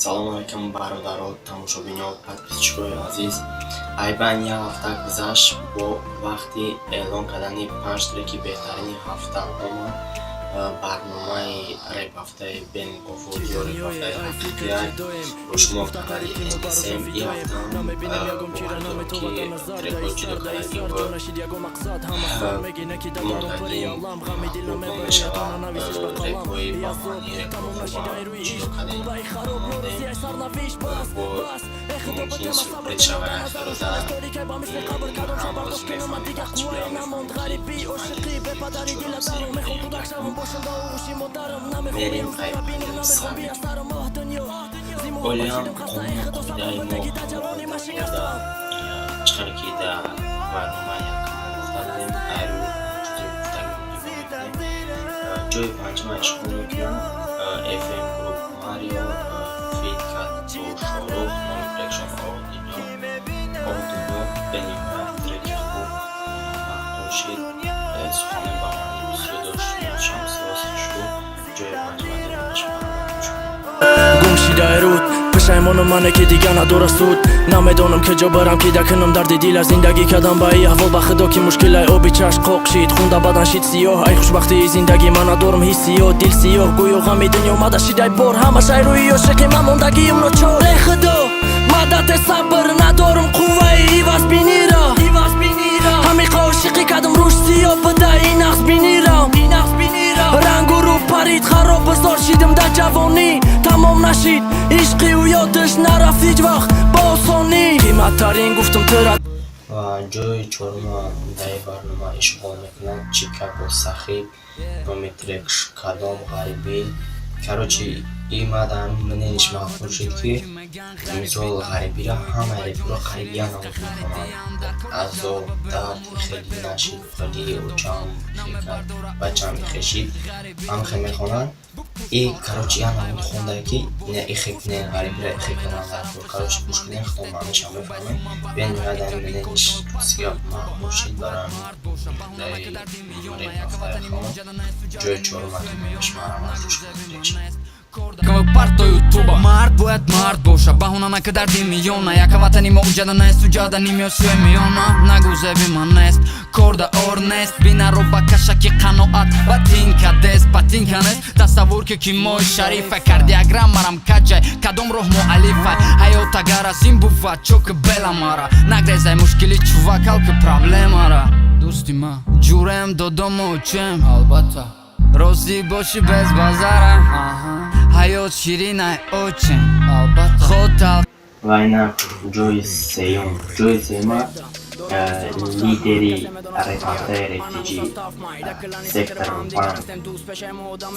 салом алайкум бародаро, тамошобино, подписчикои азиз. Айбан як ҳафта гузашт бо вақти эълон кардани 5 треки беҳтарини ҳафта омад. барномаи реп ҳафтаи Бен Гофуд ё реп ҳафтаи ҳақиқият бо шумо хабари NSM. ин ҳафтам боваридорам ки трекҳои ҷудокараги монтагӣ маҳбуб мешавад. трекҳои ба маъни репҳо ва ҷудокараи бо мумкин сюрприз шавад ҳафта рӯза ҳам боз мефаҳмед вақти биём мерим айбони сами олиам қонуни қоидаи мо чиқаре ки дар барнома якам гуфта будем айру чизе гуфтагӣ ҷои панҷама ишғол мекунам FM Group Mario Fitcat бо Шорух номи трекшон Одунё бениҳоят треки хуб мақбул шид. сухани ба маъни бисёр дошт шамсивосишу ҷои панҷама дермаш гумшидаи руд пешаймону мане ки дигар надорад суд намедонам ки ҷо барам ки дакунам дарди дил аз зиндагӣ кардам ба и аҳвол ба худо ки мушкилаи оби чашм қоқ шид хунда бадан шид сиёҳ ай хушбахтии зиндагӣ ман надорам ҳисси ё дил сиёҳ гӯё ғами дунё мада шидай бор ҳамаш ай рӯи ёшиқи ман мондагиам ночор эй худо мадате сабр надорам қувваи ивазбиниро ҳами қошиқи кардам рӯш сиёҳ буда и нағзбиниро рангу рӯ парид хароб бизор шидам дар ҷавонӣ тамом нашид ишқи ӯ ёдаш нарафт ҳеҷ вақт ба осонӣ қиматтарин гуфтам тира ва ҷои чорум дар барнома ишғол мекунад Чикаго Сахиб номи трекш кадом ғарибӣ. короче имадан менеш маъқул шуд ки мисол ғарибиро ҳамаи репро қарибия намуд мекунанд. азоб дард хели нашид хели очам хекад бачам хешид ҳам хе мехонанд и короче я намуд хондае ки не ихек не ғарибиро ихек кардан короче мушкиле хто мамеша мефаҳмем бениҳоят менеш сиёҳ маъқул шид барам даи реп ҳафтаи хом ҷои чорум акимеш марамаш рӯш партою туба мард бояд мард боша баҳона нака дарди миёна яка ватани мавҷада нест суҷада нимёсуе миёна нагӯ зеби ман нест корда ор нест бинаро ба кашаки қаноат батинка дест батинка нест тасаввур ки ки мои шарифа кардиограммарам каҷай кадом роҳ муаллифай ҳаёт агар аз ин бува чоки бела мара нагрезай мушкили чувакал ки проблемара дӯсти ма ҷураем додому чем албатта розӣ боши без базара ҳаёт ширинай очем албатта хотал вайна ҷои сеюма лидери репортаи ретиҷи сектор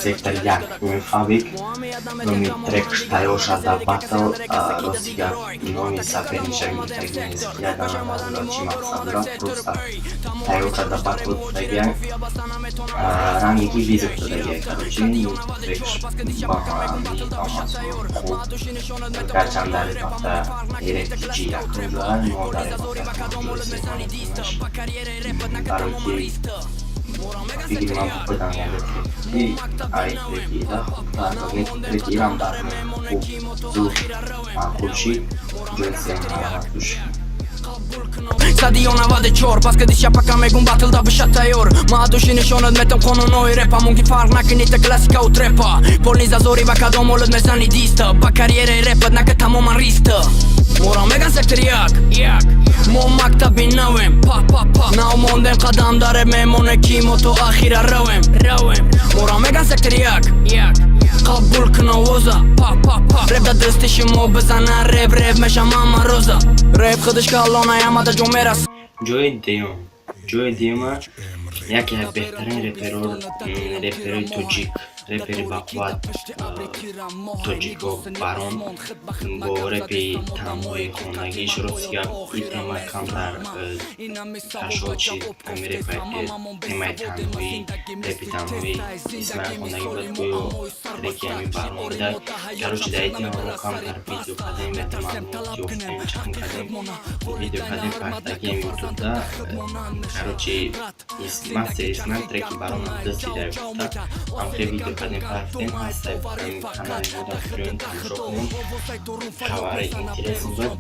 1 мефавик номи трекш тайёр шад дар батл ростига номи сафернишавитаги незикияданадачи мақсадро просто тайёр шад дар батл дагия рангеки визо дагия короче трекш ба ҳамаи омад хуб гарчанд дар репорта ретиҷи якунҷа мо дар репорта барои ки фикри ман будам яки ай трекида трекирам дар хуб зуд маъқул шид ҷои сеюма туш Садиё 94 пас ки дишапака мегум батл да биша тайёр маъдуши нишонат метам қонунои репа мумкин фарқ накунид классика у трепа полни зазори ба кадом олад мезани диста ба карьераи репа нака тамоман риста мора меган сектор як мо мактаби навем наумондем қадам дар реп мемоне ки мо то ахира равем мора меган сектор як қабул кун овоза реп да дасти шумо бизана реп мешам ҳама рӯза реп худиш калона ямада ҷо мерас ҷои дуюма яке аз беҳтарин реперои тоҷик репери бақувват тоҷико барон бо репи таъмҳои хонагӣ шуросига и тема камтар кашод шид ҳами темаи таъмҳои репи таъмҳои исмаил хонагӣ буд гӯё треки ҳами барон буда короче дар темаро камтар видео кардем маълумоти ёфтем чаҳ кардем видео кардем пахтагием ютубда короче мастер исмаил треки барон дасти дар ёфта ҳам хе видео کردیم رفتیم هستیم کانال بودم فرین تماشا کنیم خبر اینترنتی بود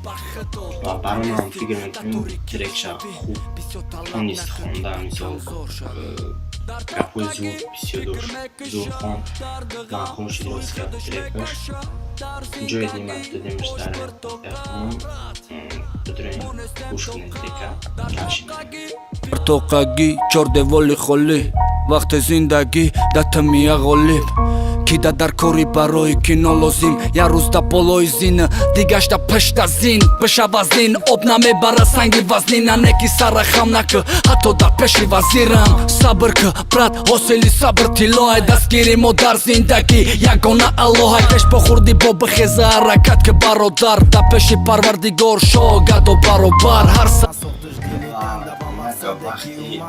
و برای من فکر میکنم ترکش خوب نیست خوندم مثل какой звук беседуешь звуком на хомши русская трекаш джой димат дедем штары яхом который пушкин трека наши توقعی چرده ولی خالی وقت زندگی دتمی اغالب کیدا در کوری برای کینو لازم یا روز دا پولوی زین دیگش دا پشت زین بشه وزنین آب نمیبره سنگی وزنین نکی سر خم نکه حتی در پیشی وزیرم صبر که برات حوصلی صبر تلوه دستگیری ما در زندگی یگانه الله کش بخوردی با بخیزه حرکت که برادر در پیشی پروردگار شو گد و برابر هر وقتی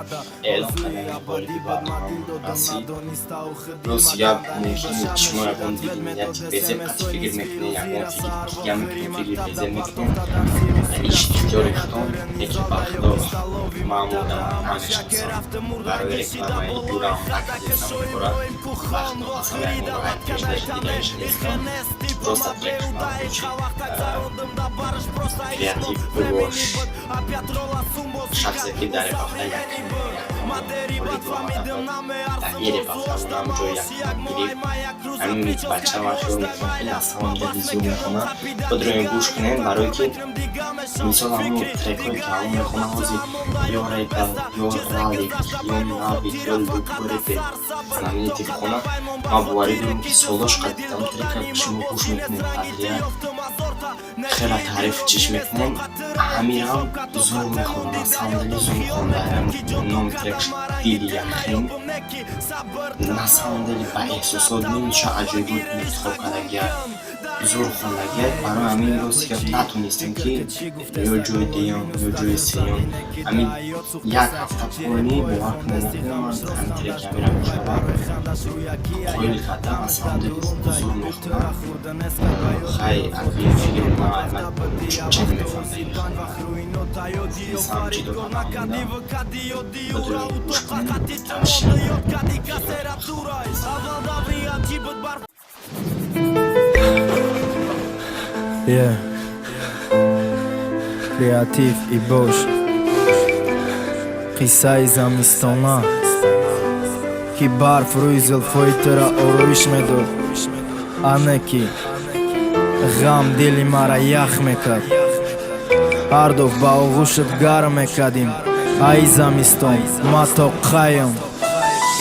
اعلام کردن باری با رسید روز یا ممکن شما یکم دیدید بزن قطع فکر میکنه یکم فکر بزن میکنه ایش اختیار اختام یکی بخدا معمولا همشنسان برای رکلامه دورم نکردیستم بکره بخدا اصلا یکم راحت کشتش دیگرش نیستم просто رکلام بچی کریاتیو بگوش شخصی که در بخدا یکم تغییر بخدا اونم جای یکم گیریم همین بچه هم خیلی میکنه اصلا اونجا دیزیو میکنه خود روی گوش کنین برای که مثال همون ترکایی که همون میخونه هازی یا ریپل یا رالیک یا نابی یا لوکوریپی همین تیف خونه ما بواری داریم که سولوش قدیدم ترکایی که شما گوش میکنین قدریه خیلی تعریف چیش میکنین همین هم زور میخونه سندلی زور میخونه هم نام ترکش دیلی یخیم نسندلی با احساسات نمیشه عجایی بود انتخاب کنگه زور خوندگه برای همین روز که نتونستیم که یا جوی دیون یا جوی سیون همین یک هفته پرونی باور کنیم من همین ترک همیرم شبه خیلی خطا اصلا زور میخونم خیلی اگه فیلم ما علمت چند میفهمه سامچی دو کنم بدون گوش کنیم تمشیم Yeah. Kreativ i bosh Qisai zamistona Ki barf rujzil fojtëra oroish me do Aneki Gham dili mara yakh me kad Ardov ba ughushet gar me kadim Ai zamiston Ma to qayam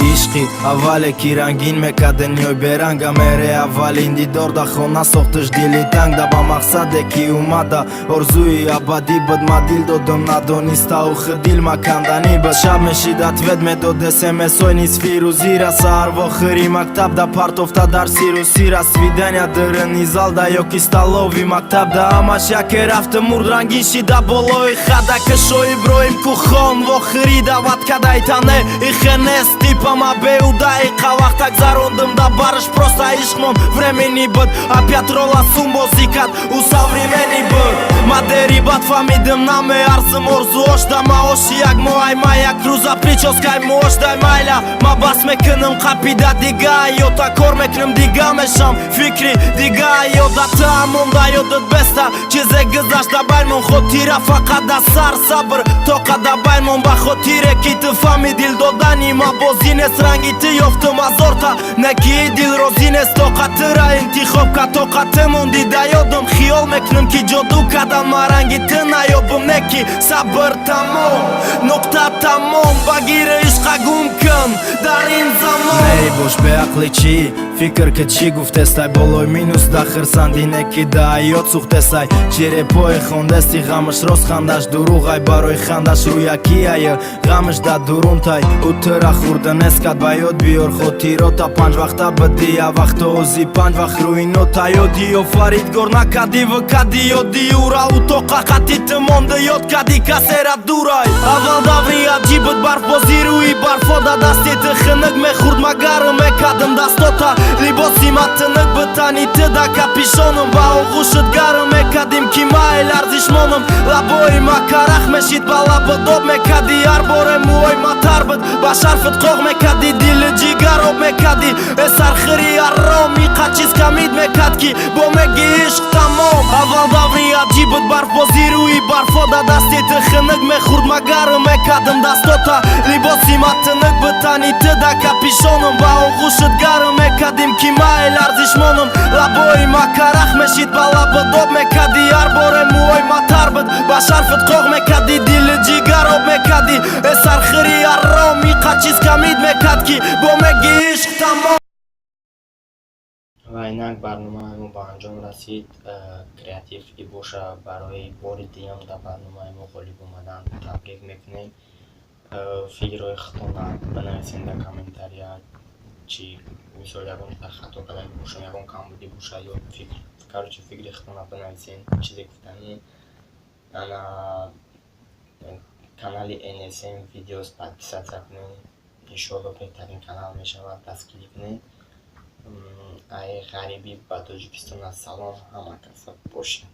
عشقی اوله کی رنگین میکده نیوی برنگه میره اولین دیدار دا خونه ساختش دیلی تنگ دا با مقصده کی اومده ارزوی ابدی بود ما دیل دادم ندانسته او خدیل مکندنی بود شب میشیدت ود میداد اسمسای نیست فیروزی را سهر و خری مکتب دا پرت افته در سیروسی را سویدنیا درنی زال دا یکی ستالوی مکتب دا همش یکی رفته مرد رنگین شیده بالای خدا کشوی برویم کخان و خری دعوت کده ایتانه ایخنستی Мама беуда и кавахтак зарондым да барыш просто ишкмом времени быт опять рола сумбозикат у современный быт мадери бат фамидым наме арзым орзу ошда ма оши як моай мая круза прическай мошдай майля ма бас мекынım капида дига йота кор мекнım дига мешам фикри дига йода тамон да йодат беста чизе гызаш да байлмон хотира фақат да сар сабр тоқа да байлмон ба хотире ки ты фамидил додани ма бози Зинес рангити ёфтум аз орта Неки дилро зинес тоқатыра интихобка тоқаты монди да ёдум Хиёл мекунам ки ҷоду кадам ма рангити наёбум Неки сабр тамом нуқта тамом ба гири ишқа гум кун дар ин замон Мери бош беақли чӣ фикр ки чӣ гуфтестай болои минус да хирсанди неки да ҳаёт сӯхтесай чирепои хондести ғамаш рост хандаш дуруғай барои хандаш рӯякияя ғамаш да дурунтай утыра хурдан Нескад ба ёд биёр хотирота панҷ вақта бади я вақта ози панҷ вақт руинота ёди офаридгор накади вкади ёди ура утоқа қатити монда ёд кади касера дурай аввал даври аҷиб буд барфбозӣ рӯи барфода дастити хинак мехурд магару мекадим дастота либоси матынык бытани тыда капишоным ба оғушыт гарым мекадим ки майл арзишмоным лабои макарах мешид ба лаба доб мекади ар боре муой матар бид ба шарфит қоғ мекади дили ҷигароб мекади эсархири арроми қачиз камид мекад ки бо меги ишқ тамом аввал даври аҷибит барфбози рӯи барфода дастити хинак мехурд магарым мекадим дастота либоси матынык битани тыда капишоным ба оғушит гарым мекадим ки майл арзишмоным лабои макарах мешид ба лаба доб мекади ар боре муой матар бид ба шарфит қоғ мекади дили ҷигароб мекади эсархири арроми қачиз камид мекад ки бо меги ишқ тамом. ва инак барномаи мо ба анҷом расид. Креатив Ибоша барои бори диям дар барномаи мо ғолиб омадан табрик мекунем. Фикрҳои худтона бинависед дар комментария, чи мисол ягон хато кардам боша, ягон камбудӣ боша ё короче фикри худтона бинависед, чизе гуфтанӣ. ана канали NSM видеос подписатсия кунед, иншоалло беҳтарин канал мешавад, дастгирӣ кунед. ай ғарибӣ ба Тоҷикистон ассалом, ҳама каса бошед.